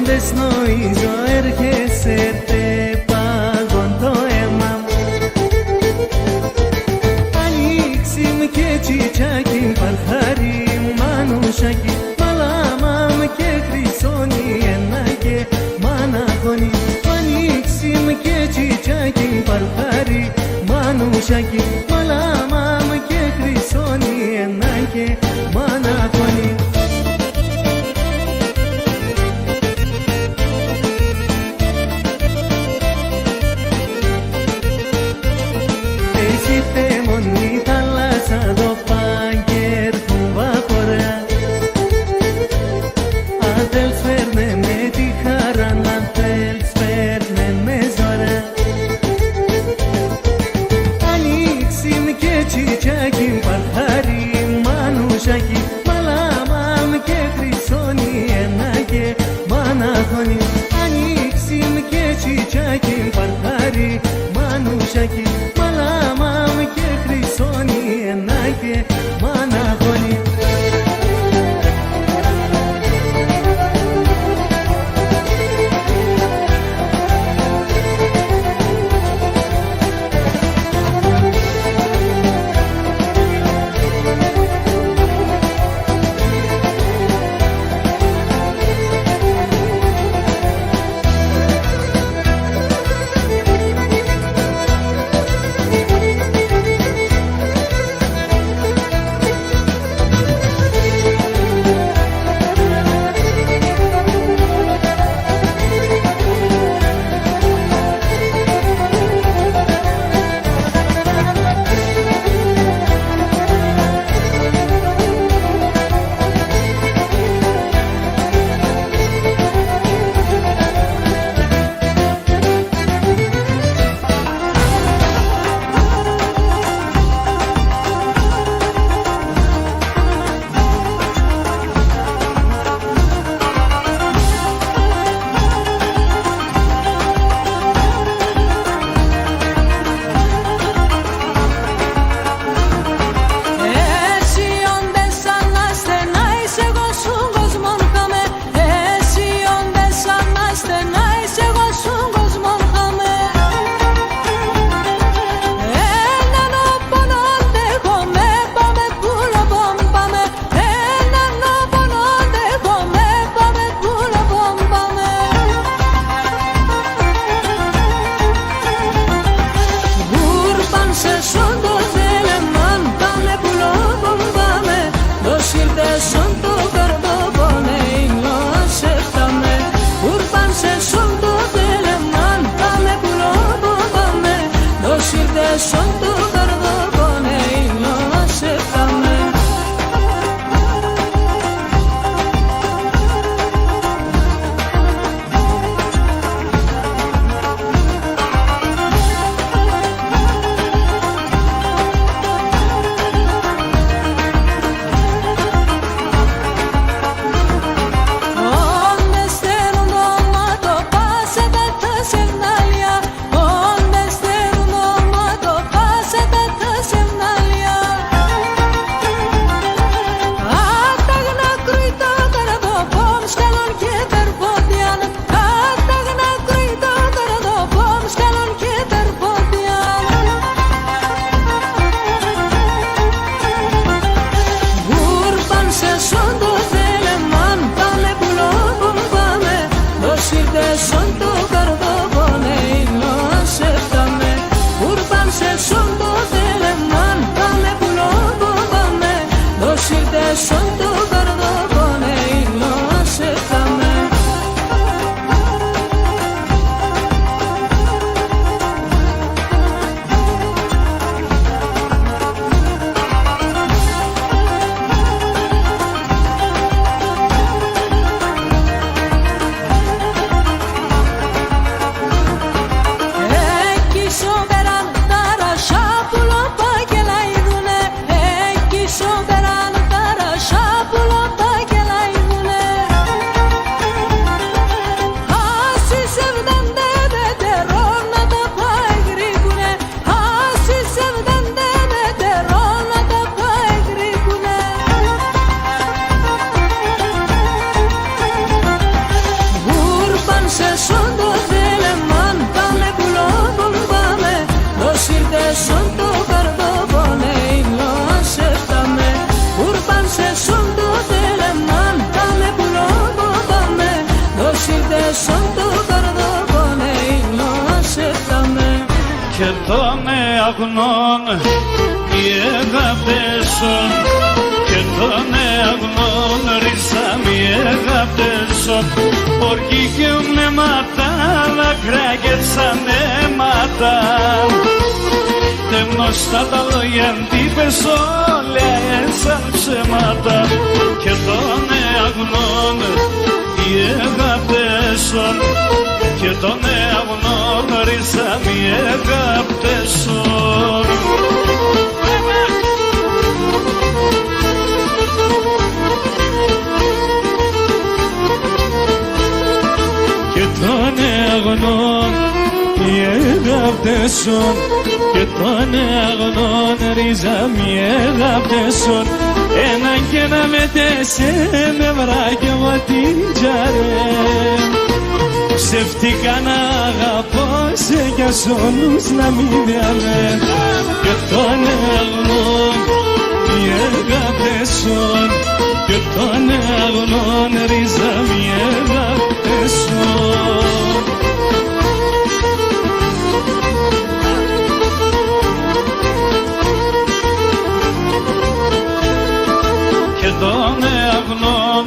Όντες νοίζω έρχεσαι πάγον το αίμα μου. Ανοίξει μου και τσιτσάκι παρχάρι μανουσάκι, μαλάμα μου και χρυσώνει ένα και μαναχώνει. Ανοίξει μου και τσιτσάκι παρχάρι μανουσάκι, μαλάμα μου και χρυσώνει ένα και μαναχώνει. Μόνη θάλασσα το πάγκερ του βαπορά. Αν θέλεις φέρνε με τη χαρά, αν θέλεις φέρνε με ζωρά. Ανοίξ αγνών οι αγάπες και των αγνών ρίζα μη αγάπες οργή και πνεύματα δάκρυα και σαν αίματα τεμνός στα τα λόγια αντίπες όλα έσαν ψέματα και των αγνών οι αγάπες και των αγνών ρίζα μη αγάπες και των αγνών οι αγάπες και των αγνών ρίζα μη αγάπες έναν και να μετέσαι βράκια μου την τζαρέ ψεύτικα να αγαπώ σε κι ας όλους να μην διαμέ και των αγνών οι αγάπες και των αγνών ρίζα μη αγάπες και των αγνών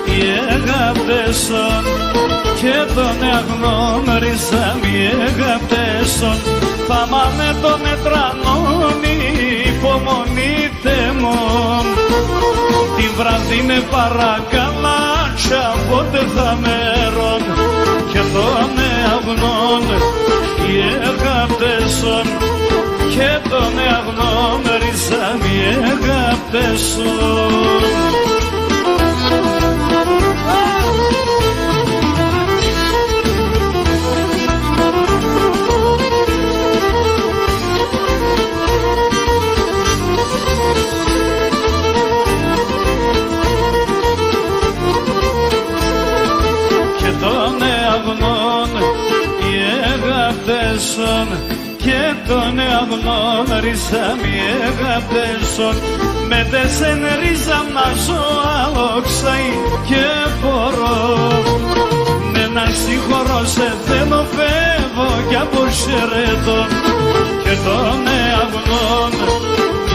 οι αγάπες και των αγνών ρίζα μη αγάπες θα μάνε το μετρανόν υπομονείτε μου τη βράδυ με παρακαλάτσα πότε θα μέρον και των αγνών οι αγάπες και των αγνών ρίζα μη αγάπες και των αγνών ρίζα μη αγάπες με τέσεν ρίζα να ζω αλόξαει και μπορώ με να συγχωρώ σε θέλω φεύγω κι αποσαιρέτω και των αγνών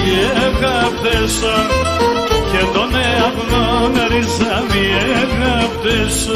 οι αγάπες και των αγνών ρίζα μη αγάπες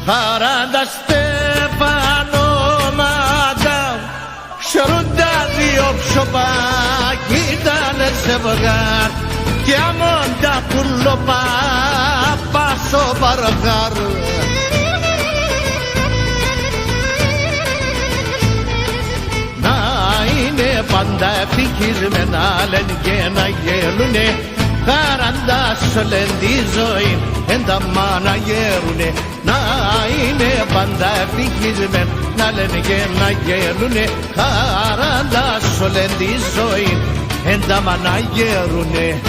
Χαράντα Στέφανο μαντάμ σωρούντα δύο ψωπά κοίτανε ζευγάρ και αμόντα πουλοπά πάσο παροχάρ να είναι πάντα ευτυχισμένα λένε και να γέλουνε χαράντα σου λένε τη ζωή εν τα μάνα γέρουνε να είναι πάντα ευτυχισμένοι να λένε και να γέλουνε χαράντα σου λένε τη ζωή εν τα μάνα γέρουνε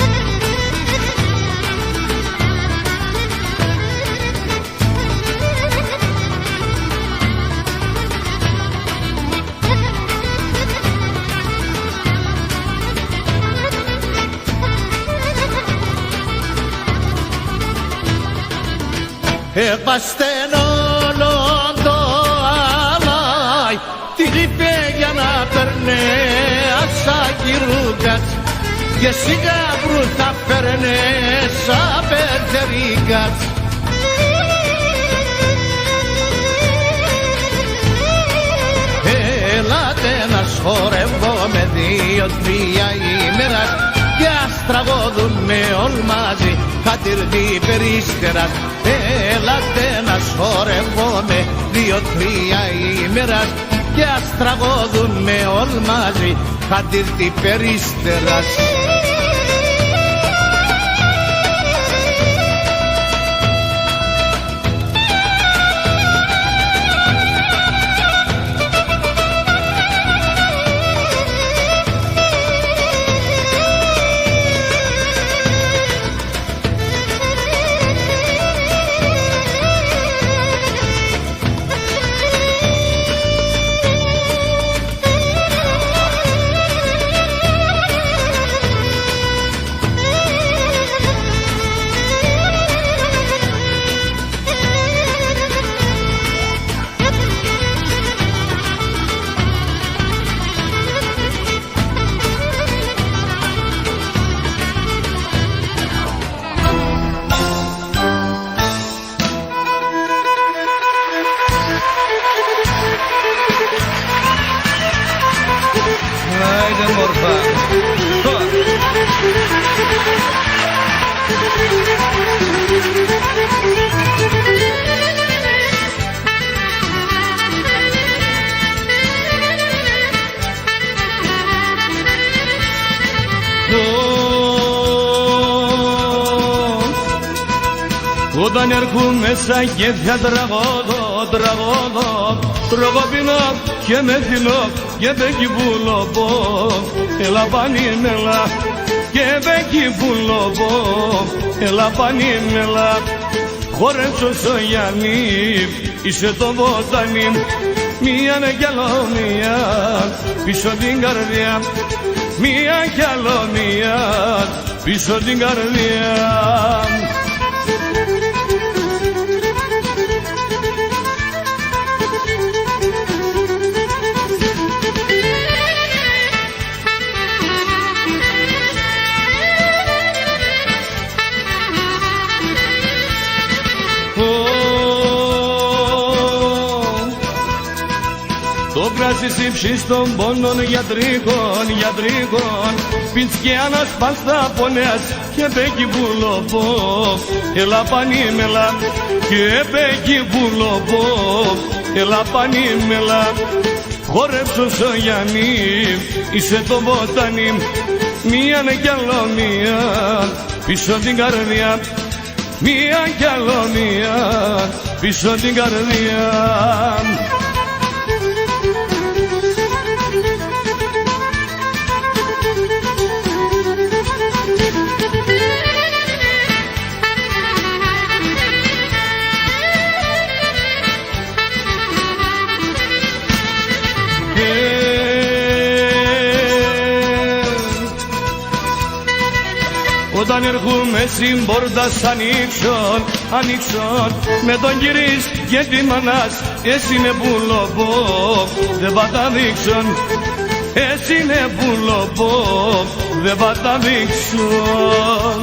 Έπαστεν όλο το αλάι την είπε για να περνέ σαν κυρούκας και σιγά βρου θα φέρνες απερτερικάτς. Έλατε να σχορεύω με 2-3 ημέρας κι ας τραγωδούμε όλοι μαζί χατήρτη περίστερας. Έλατε να σχορεύω με 2-3 ημέρας κι ας τραγωδούμε όλοι μαζί χατήρτη περίστερας. Άιντε μορφά. Όταν έρχομαι μέσα και θα τραγωδώ, τρογοπινώ και με θυνώ και μπέκι πουλοπώ. Έλα πανίμελα και μπέκι πουλοπώ. Έλα πανίμελα, χορέψω στο Γιάννη, είσαι το βοτάνι. Μία κι άλλο μία, πίσω την καρδιά. Μία κι άλλο μία, πίσω την καρδιά. Το κράσι σύψει των πόνων γιατρικών πιτς και ανασπάστα πονέας και μπέκι πουλοπώ. Έλα πανίμελα και μπέκι πουλοπώ. Έλα πανίμελα, χορέψω στο Γιάννη, είσαι το βοτάνι. Μία κι άλλο μία, πίσω την καρδιά. Μία κι άλλο μία, πίσω την καρδιά. Όταν έρχομαι στην πόρτα σ' ανοίξον με τον κυρίς και τη μανάς, εσύ είναι πουλοπώ, δεν θα τα δείξον. Εσύ είναι πουλοπώ, δεν θα τα δείξον.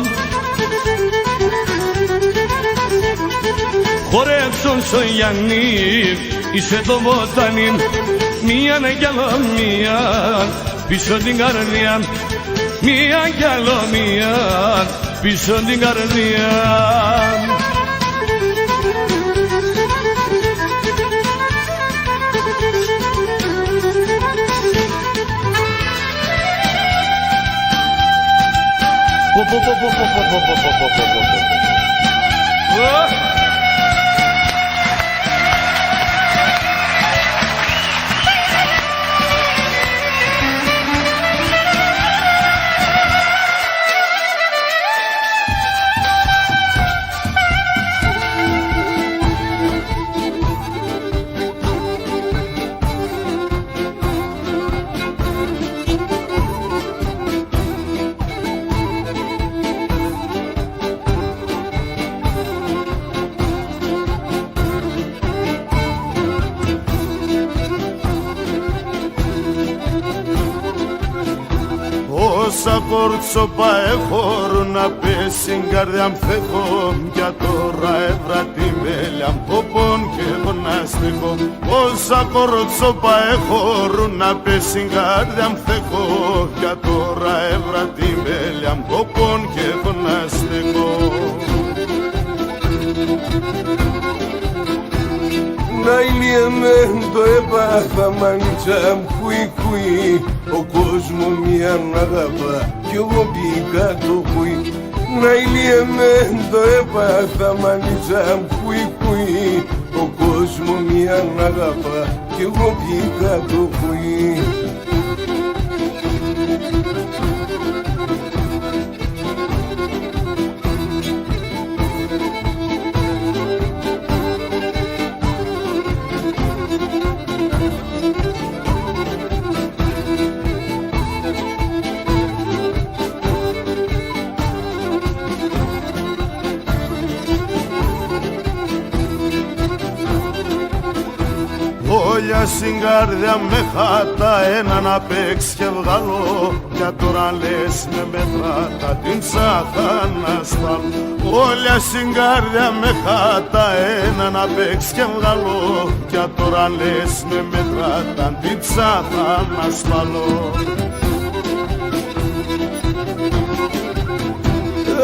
Χορέψον στο Γιάννη, είσαι το βοτάνι. Μία κι άλλο μία, πίσω την καρδιά. Μία κι άλλο μία, πίσω την καρδιά. κορτσόπα έχω να πέσει καρδιά μ' φεύγω για τώρα έβρα τη μέλια ποπών και γονάστικο. Όσα κορτσόπα έχω να πέσει καρδιά μ' φεύγω για τώρα έβρα τη μέλια ποπών και γονάστικο. Να ηλιέμαι το έπαθα μανίτσα κουί κουί. Ο κόσμο μια αγαπά κι εγώ μπήκα το κουί. Να ηλιέμαι το έπαθα μανίτσα κουί κουί. Ο κόσμο μια αγαπά κι εγώ μπήκα το κουί. Όλια στην καρδιά με χάτα ένα να παίξει και βγάλω. Για τώρα λες με μετράτα την ψάχα να σπάλω. Όλια στην καρδιά με χάτα ένα να παίξει και βγάλω. Για τώρα λες με μετράτα την ψάχα να σπάλω.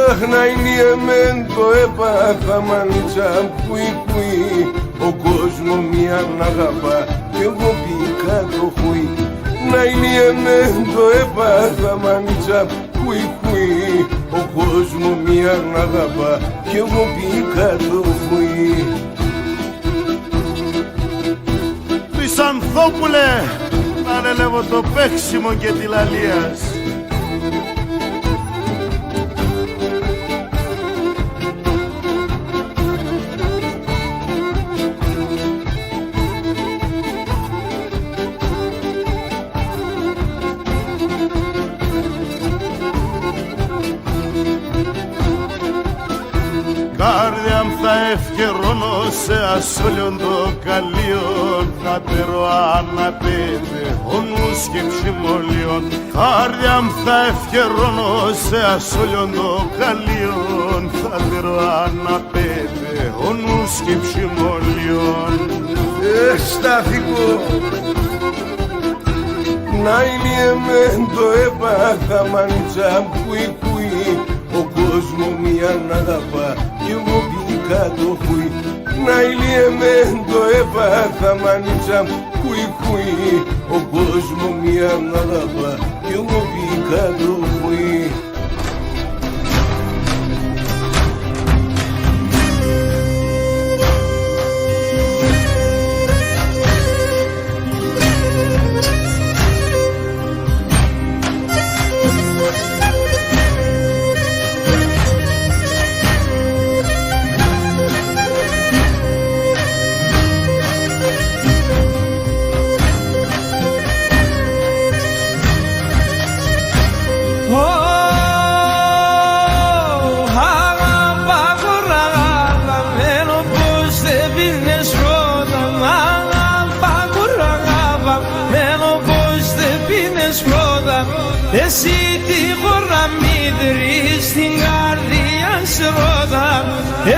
Αχ, να ηλιέμαι το έπαθα μανίτσα κουί κουί. Ο κόσμο μια αγαπά κι εγώ μπήκα το χουί. Να ηλιέμαι το έπαθα μανίτσα κουί κουί. Ο κόσμο μια αγαπά κι εγώ μπήκα το χουί. Χρυσανθόπουλε, ανέλευω το παίξιμο και τη λαλίας. Καρδιά μ' θα ευκαιρώνω σε ασόλιον το καλλίον. Θα τερώ αναπέτε ο νους και ψημολίον. Καρδιά μ' θα ευκαιρώνω σε ασόλιον το καλλίον. Θα τερώ αναπέτε ο νους και ψημολίον. Στάθηκο να ηλιέμαι το έπαθα μανίτσα κουί κουί. Ο κόσμο μια αγαπά κι εγώ μπήκα το χουί. Να ηλιέμαι το έπαθα μανίτσα κουί κουί. Ο κόσμο μια αγαπά κι εγώ μπήκα το χουί. Εσύ τη χώρα μύδρη στην καρδιά σε ρόδα.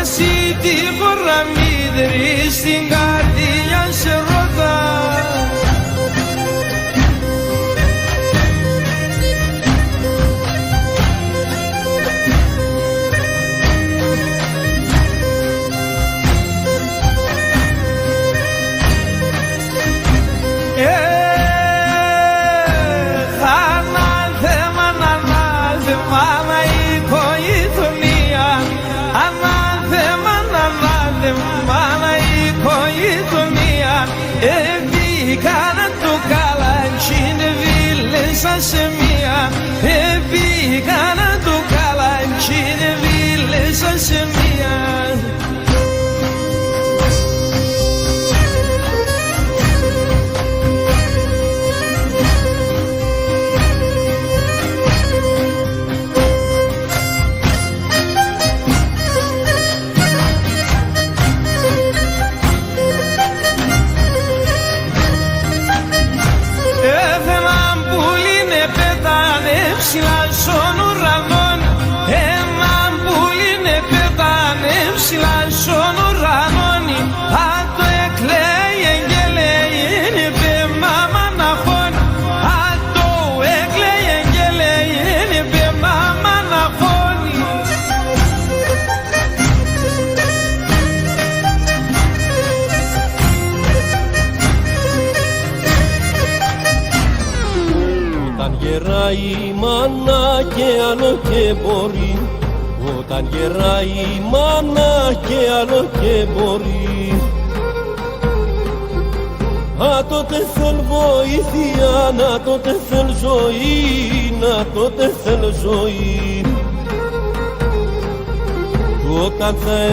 Εσύ τη χώρα μύδρη στην καρδιά σε ρόδα. Σε μία επήγα να το καλάντσι δε βίλεσα σε μία. γεράει η μάνα και άλλο και μπορεί, όταν γεράει η μάνα και άλλο και μπορεί. Α, τότε θέλ βοήθεια, να τότε θέλ ζωή, να τότε θέλ ζωή. Όταν θα